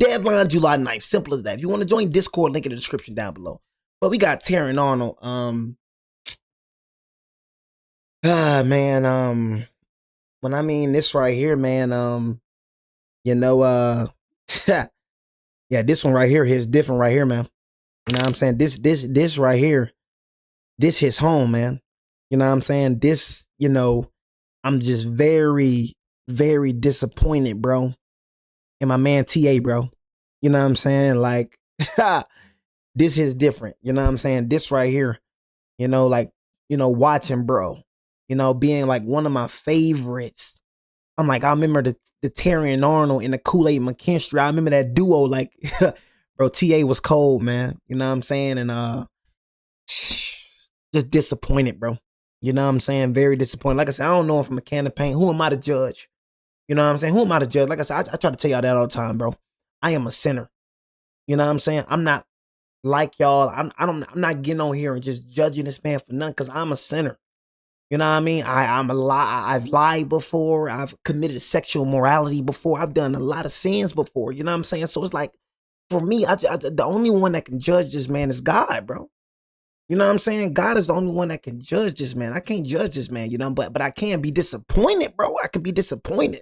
Deadline July 9th. Simple as that. If you want to join Discord, link in the description down below. But we got Terrion Arnold. Man, when I mean this right here, man, you know, yeah, this one right here is different right here, man. You know what I'm saying? This right here, this hits home, man. You know what I'm saying? This, you know, I'm just very, very disappointed, bro. And my man TA, bro. You know what I'm saying? Like, this is different. You know what I'm saying? This right here, you know, like, you know, watching, bro, you know, being like one of my favorites. I'm like, I remember the Terrion Arnold and the Kool-Aid McKinstry. I remember that duo, like, bro, TA was cold, man. You know what I'm saying? And just disappointed, bro. You know what I'm saying? Very disappointed. Like I said, I don't know him from a can of paint. Who am I to judge? You know what I'm saying? Who am I to judge? Like I said, I try to tell y'all that all the time, bro. I am a sinner. You know what I'm saying? I'm not like y'all. I'm not getting on here and just judging this man for nothing because I'm a sinner. You know what I mean? I've lied before. I've committed sexual morality before. I've done a lot of sins before. You know what I'm saying? So it's like, for me, the only one that can judge this man is God, bro. You know what I'm saying? God is the only one that can judge this man. I can't judge this man, you know, but I can be disappointed, bro. I can be disappointed.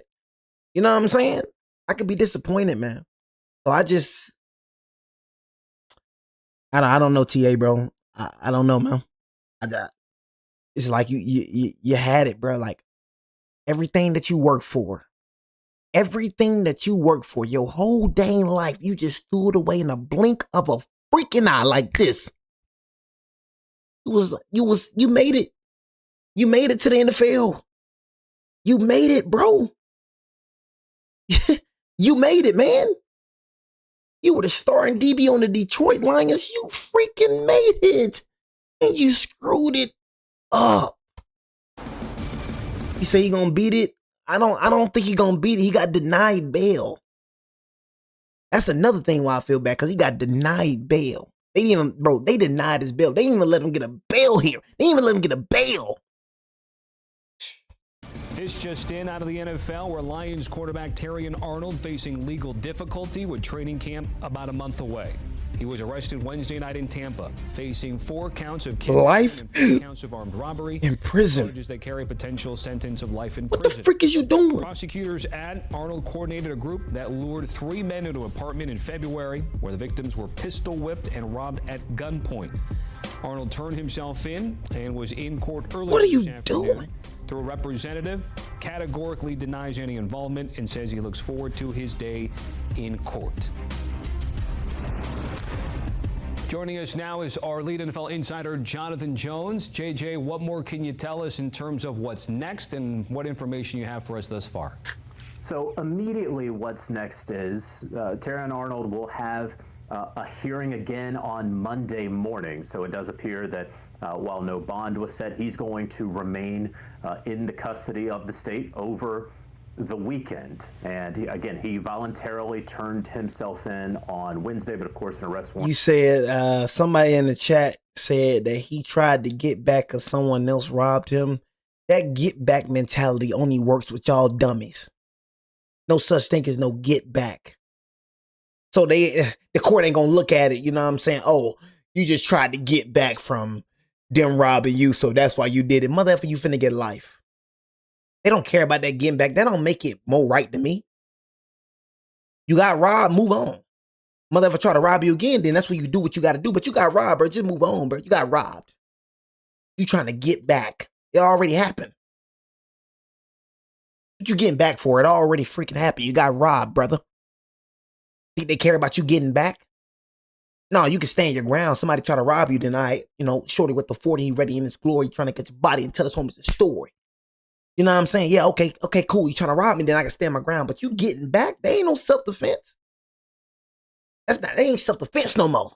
You know what I'm saying? I could be disappointed, man. So I don't know, TA, bro. I don't know, man. It's like you had it, bro. Like everything that you work for, your whole dang life, you just threw it away in a blink of a freaking eye like this. You made it. You made it to the NFL. You made it, bro. You made it, man. You were the starting DB on the Detroit Lions. You freaking made it. And you screwed it up. You say he gonna beat it? I don't think he gonna beat it. He got denied bail. That's another thing why I feel bad, because he got denied bail. They denied his bail. They didn't even let him get a bail here. They didn't even let him get a bail. This just in out of the NFL, where Lions quarterback Terrion Arnold facing legal difficulty with training camp about a month away. He was arrested Wednesday night in Tampa, facing 4 counts of kidnapping and 4 counts of armed robbery. In prison. Charges that carry a potential sentence of life in prison. What the frick is you doing? Prosecutors add Arnold coordinated a group that lured 3 men into an apartment in February, where the victims were pistol whipped and robbed at gunpoint. Arnold turned himself in and was in court earlier. What are you doing? Through a representative, categorically denies any involvement and says he looks forward to his day in court. Joining us now is our lead NFL insider, Jonathan Jones. JJ, what more can you tell us in terms of what's next and what information you have for us thus far? So immediately what's next is Terrion Arnold will have a hearing again on Monday morning. So it does appear that while no bond was set, he's going to remain in the custody of the state over the weekend. And he voluntarily turned himself in on Wednesday, but of course an arrest warrant. You said somebody in the chat said that he tried to get back because someone else robbed him. That get back mentality only works with y'all dummies. No such thing as no get back. So the court ain't gonna look at it, you know what I'm saying? Oh, you just tried to get back from them robbing you, so that's why you did it. Motherfucker, you finna get life. They don't care about that getting back. That don't make it more right to me. You got robbed, move on. Motherfucker try to rob you again, then that's when you do what you gotta do. But you got robbed, bro. Just move on, bro. You got robbed. You trying to get back. It already happened. What you getting back for? It already freaking happened. You got robbed, brother. Think they care about you getting back? No, you can stand your ground. Somebody try to rob you, then shorty with the 40, he ready in his glory, trying to get your body and tell us home it's a story. You know what I'm saying? Yeah, okay, cool. You trying to rob me, then I can stand my ground. But you getting back, they ain't no self-defense. They ain't self-defense no more.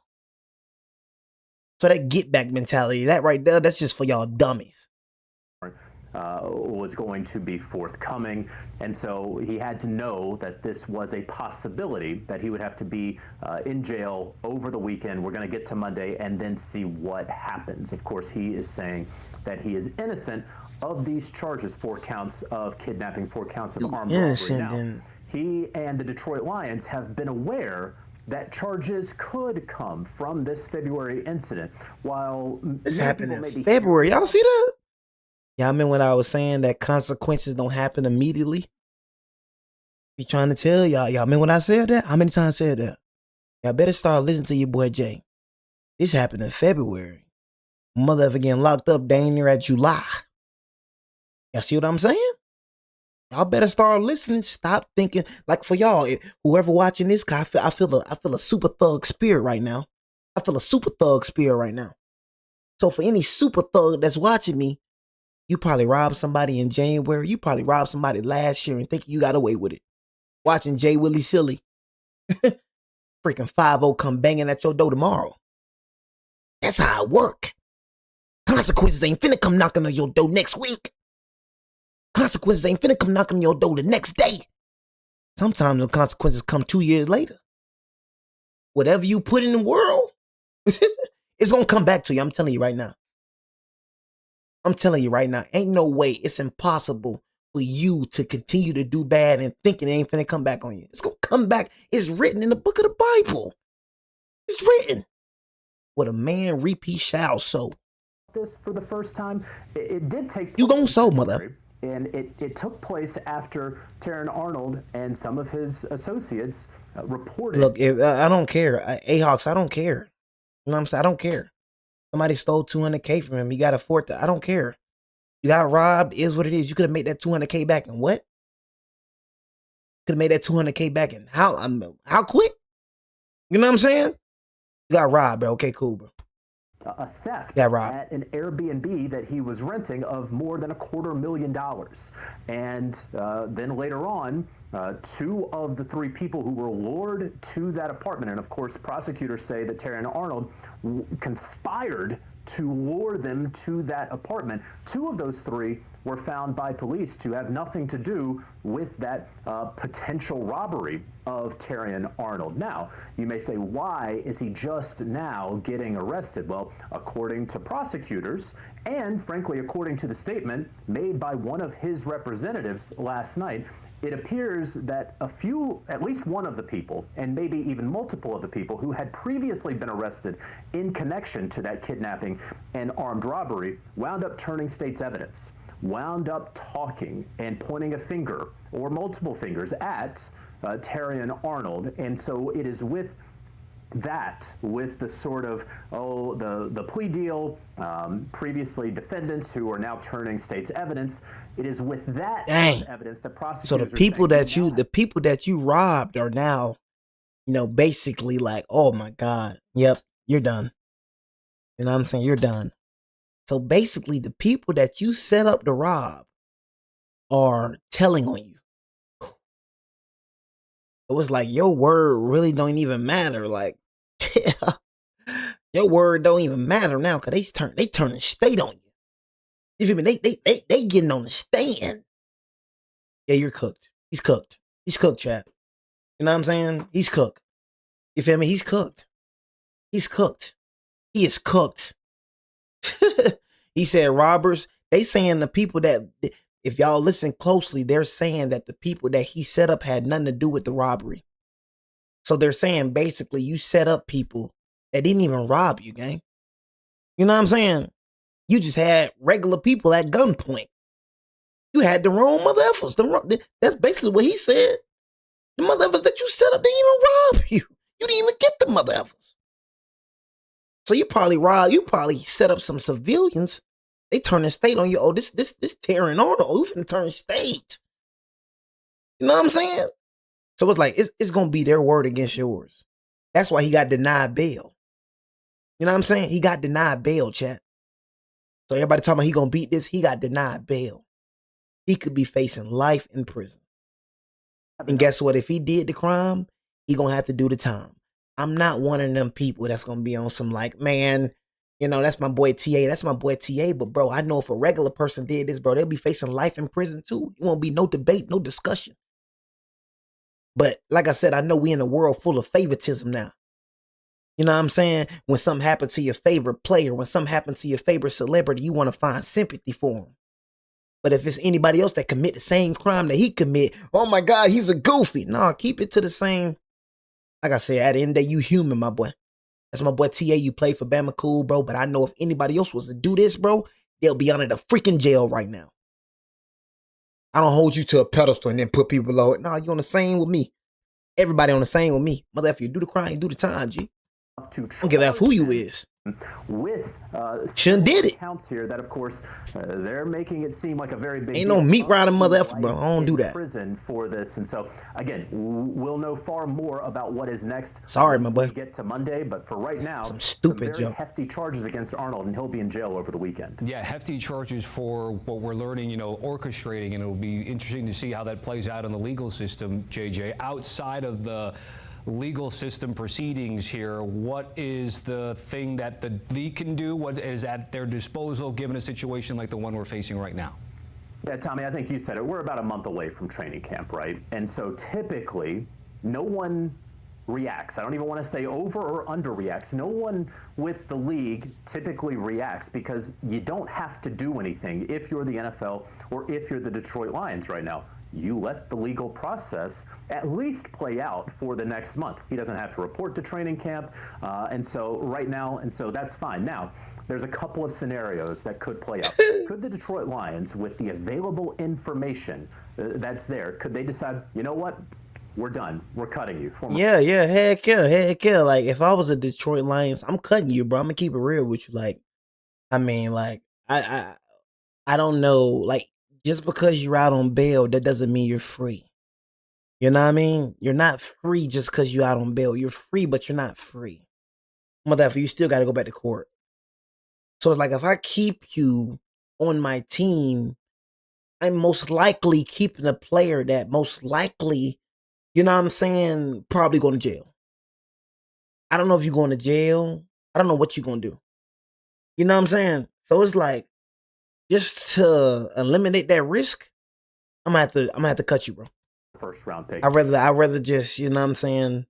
So that get back mentality, that right there, that's just for y'all dummies. Was going to be forthcoming, and so he had to know that this was a possibility, that he would have to be in jail over the weekend. We're going to get to Monday and then see what happens. Of course, he is saying that he is innocent of these charges, 4 counts of kidnapping, 4 counts of armed robbery. Now, he and the Detroit Lions have been aware that charges could come from this February incident. While This many happened people may in be February. Y'all see that? Yeah, I mean when I was saying that consequences don't happen immediately. Be trying to tell y'all. Y'all mean when I said that? How many times I said that? Y'all better start listening to your boy Jay. This happened in February. Mother ever getting locked up dang near at July. Y'all see what I'm saying? Y'all better start listening. Stop thinking like for y'all. Whoever watching this guy, I feel a super thug spirit right now. I feel a super thug spirit right now. So for any super thug that's watching me, you probably robbed somebody in January. You probably robbed somebody last year and think you got away with it. Watching Jay Willie Silly. Freaking 5-0 come banging at your door tomorrow. That's how it work. Consequences ain't finna come knocking on your door next week. Consequences ain't finna come knocking on your door the next day. Sometimes the consequences come 2 years later. Whatever you put in the world, it's gonna come back to you. I'm telling you right now. I'm telling you right now. Ain't no way. It's impossible for you to continue to do bad and thinking it ain't finna come back on you. It's gonna come back. It's written in the book of the Bible. It's written. What a man reap he shall sow. this for the first time. It did take place You gonna in sow, February, mother. and it took place after Terrion Arnold and some of his associates reported. Look, if, I don't care. Ahawks, I don't care. You know what I'm saying? I don't care. Somebody stole $200K from him. He got a fort. I don't care. You got robbed. Is what it is. You could have made that $200K back in what? Could have made that $200K back in how quick? You know what I'm saying? You got robbed, bro. Okay, cool, bro. A theft Yeah, Rob. at an Airbnb that he was renting of more than $250,000. And then later on, two of the three people who were lured to that apartment, and of course, prosecutors say that Terrion Arnold conspired to lure them to that apartment. Two of those three were found by police to have nothing to do with that potential robbery of Terrion Arnold. Now, you may say, why is he just now getting arrested? Well, according to prosecutors, and frankly, according to the statement made by one of his representatives last night, it appears that at least one of the people, and maybe even multiple of the people who had previously been arrested in connection to that kidnapping and armed robbery, wound up turning state's evidence, wound up talking and pointing a finger or multiple fingers at Terrion Arnold. And so it is with the sort of, the plea deal, previously defendants who are now turning state's evidence. It is with that sort of evidence that prosecutors. So the people that you robbed are now, basically like, oh my God, yep, you're done. You know what I'm saying? You're done. So basically, the people that you set up to rob are telling on you. It was like your word really don't even matter. Like, your word don't even matter now because they turning state on you. You feel me? They getting on the stand. Yeah, you're cooked. He's cooked. He's cooked, chat. You know what I'm saying? He's cooked. You feel me? He's cooked. He's cooked. He is cooked. He said robbers. They saying the people that, if y'all listen closely, they're saying that the people that he set up had nothing to do with the robbery. So they're saying basically you set up people that didn't even rob you, gang. You know what I'm saying? You just had regular people at gunpoint. You had the wrong mother effers. That's basically what he said. The mother effers that you set up didn't even rob you. You didn't even get the mother effers. So you probably set up some civilians. They turning state on you. Oh, this Terrion Arnold. You finna turn state. You know what I'm saying? So it's like, it's gonna be their word against yours. That's why he got denied bail. You know what I'm saying? He got denied bail, chat. So everybody talking about he gonna beat this, he got denied bail. He could be facing life in prison. And guess what? If he did the crime, he gonna have to do the time. I'm not one of them people that's gonna be on some like, man, that's my boy TA. That's my boy TA. But bro, I know if a regular person did this, bro, they'll be facing life in prison too. It won't be no debate, no discussion. But like I said, I know we in a world full of favoritism now. You know what I'm saying? When something happens to your favorite player, when something happens to your favorite celebrity, you want to find sympathy for them. But if it's anybody else that commit the same crime that he commit, oh my God, he's a goofy. No, keep it to the same. Like I said, at the end of the day, you human, my boy. That's my boy TA. You play for Bama, cool, bro. But I know if anybody else was to do this, bro, they'll be under the freaking jail right now. I don't hold you to a pedestal and then put people below it. No, you on the same with me. Everybody on the same with me. Mother, if you do the crime, you do the time, G. Don't give a F who you is. With Shouldn't did it. Counts here that, of course, they're making it seem like a very big. Ain't no meat riding mother effer, bro. I don't do that. Prison for this, and so again, we'll know far more about what is next. Sorry, my boy. We get to Monday, but for right now, some stupid very hefty charges against Arnold, and he'll be in jail over the weekend. Yeah, hefty charges for what we're learning, orchestrating, and it'll be interesting to see how that plays out in the legal system, JJ. Outside of the legal system proceedings here, what is the thing that the league can do? What is at their disposal given a situation like the one we're facing right now? Yeah, Tommy, I think you said it. We're about a month away from training camp, right? And so typically, no one reacts. I don't even want to say over or underreacts. No one with the league typically reacts because you don't have to do anything if you're the NFL or if you're the Detroit Lions right now. You let the legal process at least play out for the next month. He doesn't have to report to training camp. And so that's fine. Now, there's a couple of scenarios that could play out. Could the Detroit Lions, with the available information that's there, could they decide, you know what? We're done. We're cutting you. Yeah, heck yeah. Like, if I was a Detroit Lions, I'm cutting you, bro. I'm gonna keep it real with you. Like, I mean, like, I don't know. Like, just because you're out on bail, that doesn't mean you're free. You know what I mean? You're not free just because you're out on bail. You're free, but you're not free. Motherfucker, you still got to go back to court. So it's like, if I keep you on my team, I'm most likely keeping a player that most likely, you know what I'm saying, probably going to jail. I don't know if you're going to jail. I don't know what you're going to do. You know what I'm saying? So it's like, just to eliminate that risk, I'm gonna have to cut you, bro. First round pick. I'd rather just, you know what I'm saying,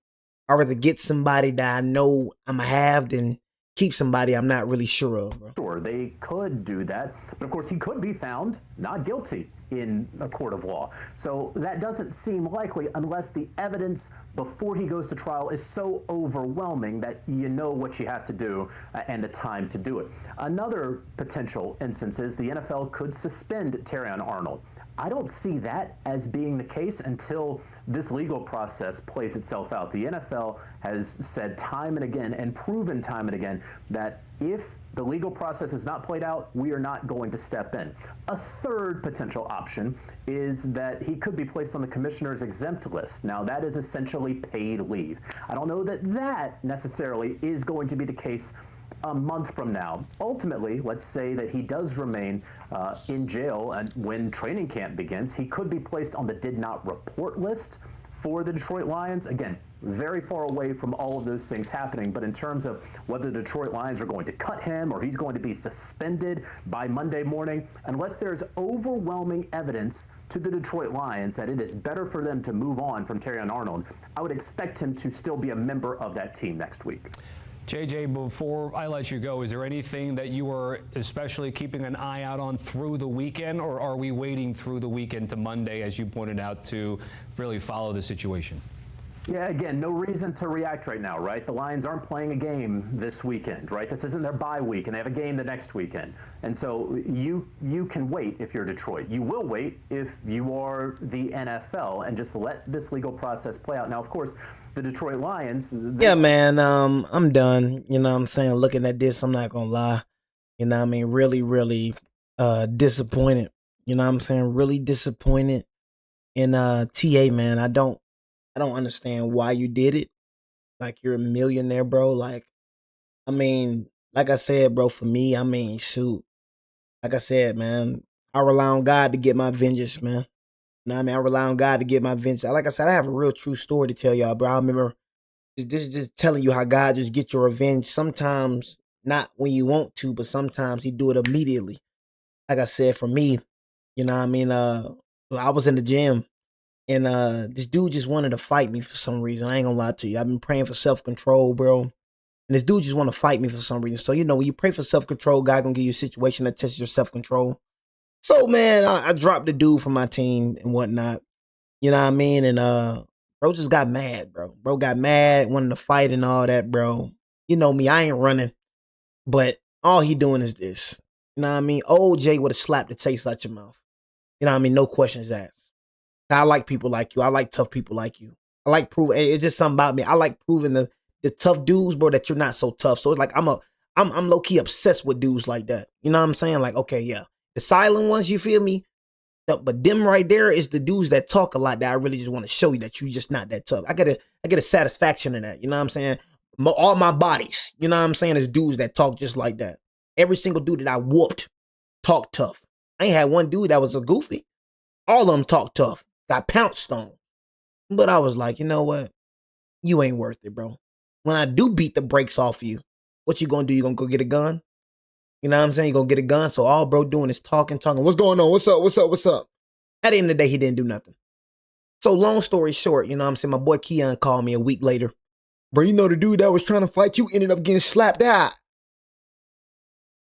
I'd rather get somebody that I know I'm gonna have than keep somebody I'm not really sure of, bro. Sure, they could do that, but of course he could be found not guilty in a court of law. So that doesn't seem likely unless the evidence before he goes to trial is so overwhelming that you know what you have to do and the time to do it. Another potential instance is the NFL could suspend Terrion Arnold. I don't see that as being the case until this legal process plays itself out. The NFL has said time and again and proven time and again that if the legal process is not played out, we are not going to step in. A third potential option is that he could be placed on the commissioner's exempt list. Now, that is essentially paid leave. I don't know that that necessarily is going to be the case a month from now. Ultimately, let's say that he does remain in jail, and when training camp begins, he could be placed on the did not report list for the Detroit Lions. Again, very far away from all of those things happening, but in terms of whether the Detroit Lions are going to cut him or he's going to be suspended by Monday morning, unless there's overwhelming evidence to the Detroit Lions that it is better for them to move on from Terrion Arnold, I would expect him to still be a member of that team next week. JJ, before I let you go, is there anything that you are especially keeping an eye out on through the weekend, or are we waiting through the weekend to Monday, as you pointed out, to really follow the situation? Yeah, again, no reason to react right now, right? The Lions aren't playing a game this weekend, right? This isn't their bye week, and they have a game the next weekend. And so you can wait if you're Detroit. You will wait if you are the NFL and just let this legal process play out. Now, of course, the Detroit Lions... Yeah, man, I'm done. You know what I'm saying? Looking at this, I'm not going to lie. You know what I mean? Really, really disappointed. You know what I'm saying? Really disappointed in TA, man. I don't understand why you did it. Like, you're a millionaire, bro. Like, I mean, like I said, bro, for me, I mean, shoot. Like I said, man, I rely on God to get my vengeance, man. You know what I mean? I rely on God to get my vengeance. Like I said, I have a real true story to tell y'all, bro. I remember this is just telling you how God just gets your revenge. Sometimes not when you want to, but sometimes he do it immediately. Like I said, for me, you know what I mean? I was in the gym. And this dude just wanted to fight me for some reason. I ain't gonna lie to you. I've been praying for self-control, bro. And this dude just want to fight me for some reason. So, you know, when you pray for self-control, God gonna give you a situation that tests your self-control. So man, I dropped the dude from my team and whatnot. You know what I mean? And bro just got mad, bro. Bro got mad, wanted to fight and all that, bro. You know me, I ain't running. But all he doing is this. You know what I mean? Old Jay would have slapped the taste out your mouth. You know what I mean? No questions asked. I like people like you. I like tough people like you. I like proving. It's just something about me. I like proving the tough dudes, bro, that you're not so tough. So it's like I'm low key obsessed with dudes like that. You know what I'm saying? Like, okay, yeah, the silent ones, you feel me? But them right there is the dudes that talk a lot that I really just want to show you that you just not that tough. I get a satisfaction in that. You know what I'm saying? All my bodies, you know what I'm saying, is dudes that talk just like that. Every single dude that I whooped talk tough. I ain't had one dude that was a goofy. All of them talk tough. Got pounced on. But I was like, you know what? You ain't worth it, bro. When I do beat the brakes off you, what you gonna do? You gonna go get a gun? You know what I'm saying? You gonna get a gun? So all bro doing is talking. What's going on? What's up? At the end of the day, he didn't do nothing. So long story short, you know what I'm saying? My boy Keon called me a week later. Bro, you know the dude that was trying to fight you ended up getting slapped out.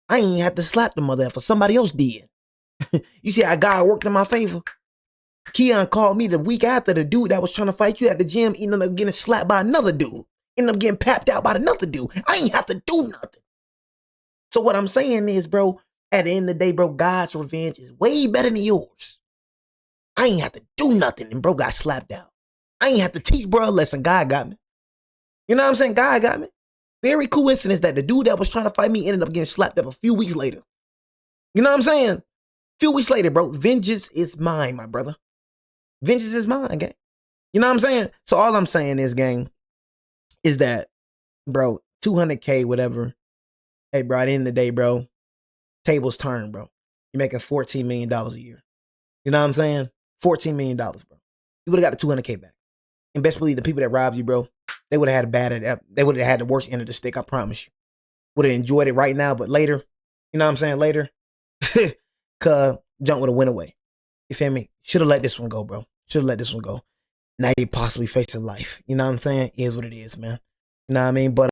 I ain't had to slap the mother effer. Somebody else did. You see how God worked in my favor? Keon called me the week after the dude that was trying to fight you at the gym ended up getting slapped by another dude. Ended up getting papped out by another dude. I ain't have to do nothing. So what I'm saying is, bro, at the end of the day, bro, God's revenge is way better than yours. I ain't have to do nothing and bro got slapped out. I ain't have to teach bro a lesson. God got me. You know what I'm saying? God got me. Very coincidence that the dude that was trying to fight me ended up getting slapped up a few weeks later. You know what I'm saying? A few weeks later, bro, vengeance is mine, my brother. Vengeance is mine, gang. You know what I'm saying? So all I'm saying is, gang, is that, bro, 200K, whatever. Hey, bro, at the end of the day, bro, tables turn, bro. You're making $14 million a year. You know what I'm saying? $14 million, bro. You would have got the 200K back. And best believe the people that robbed you, bro, they would have had they would have had the worst end of the stick, I promise you. Would have enjoyed it right now, but later, you know what I'm saying? Later, cuz junk would have went away. You feel me? Should have let this one go, bro. Should have let this one go. Now you possibly facing life. You know what I'm saying? It is what it is, man. You know what I mean? But